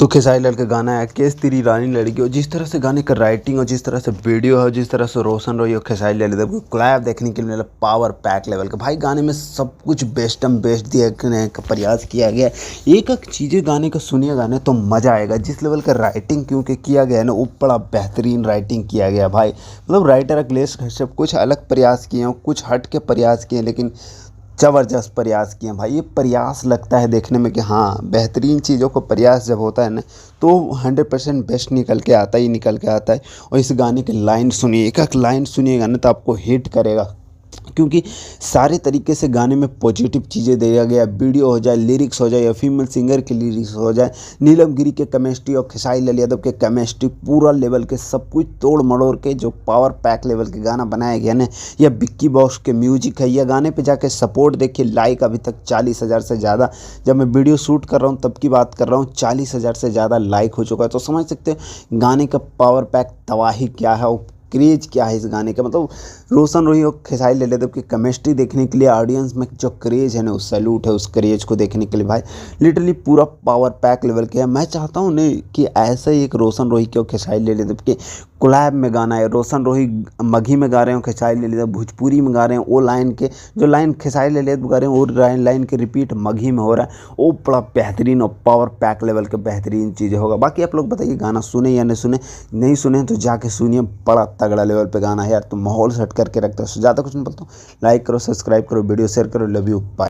तो खेसारी लाल का गाना है केस तेरी रानी लड़की। और जिस तरह से गाने का राइटिंग और जिस तरह से वीडियो है, जिस तरह से रोशन रॉय और खेसारी लाल यादव को क्लैप देखने के लिए मिला पावर पैक लेवल का। भाई गाने में सब कुछ बेस्टम बेस्ट देखने का प्रयास किया गया है। एक एक चीज़ें गाने का सुनिए गाने तो मज़ा आएगा। जिस लेवल का राइटिंग क्योंकि किया गया है ना, वो बड़ा बेहतरीन राइटिंग किया गया भाई। मतलब राइटर अखिलेश कश्यप कुछ अलग प्रयास किए हैं, कुछ हट के प्रयास किए हैं, लेकिन ज़बरदस्त प्रयास किए हैं भाई। ये प्रयास लगता है देखने में कि हाँ, बेहतरीन चीज़ों को प्रयास जब होता है ना, तो 100% बेस्ट निकल के आता ही निकल के आता है। और इस गाने की लाइन सुनिए, एक एक लाइन सुनिएगा ना तो आपको हिट करेगा, क्योंकि सारे तरीके से गाने में पॉजिटिव चीज़ें दिया गया। वीडियो हो जाए, लिरिक्स हो जाए, या फीमेल सिंगर की लिरिक्स हो जाए, नीलम गिरी के केमिस्ट्री और खेसारी लाल यादव के केमिस्ट्री, पूरा लेवल के सब कुछ तोड़ मड़ोड़ के जो पावर पैक लेवल के गाना बनाया गया ना, यह बिक्की बॉस के म्यूजिक है। यह गाने पे जाके सपोर्ट देखिए, लाइक अभी तक 40,000 से ज़्यादा, जब मैं वीडियो शूट कर रहा हूँ तब की बात कर रहा हूँ, 40,000 से ज़्यादा लाइक हो चुका है। तो समझ सकते हो गाने का पावर पैक तबाही क्या है और क्रेज क्या है इस गाने का। मतलब रोशन रोही और खेसारी लाल यादव की केमिस्ट्री देखने के लिए ऑडियंस में जो क्रेज है ना, उस सैल्यूट है उस क्रेज को देखने के लिए भाई। लिटरली पूरा पावर पैक लेवल के है। मैं चाहता हूँ नहीं कि ऐसा ही एक रोशन रोही के और खेसारी लाल यादव के कोलैब में गाना है। रोशन रोही मगही में गा रहे हो, खेसारी लाल यादव भोजपुरी में गा रहे हैं, वो लाइन के जो लाइन खेसारी लाल यादव गा रहे हैं वो लाइन के रिपीट मगही में हो रहा है। वो बड़ा बेहतरीन और पावर पैक लेवल के बेहतरीन चीज़ होगा। बाकी आप लोग बताइए गाना सुने या नहीं सुने। नहीं सुने तो जाके सुनिए, बड़ा तगड़ा लेवल पे गाना है यार। तो माहौल सेट करके रखता है। ज़्यादा कुछ नहीं बोलता हूँ, लाइक करो, सब्सक्राइब करो, वीडियो शेयर करो। Love you, bye.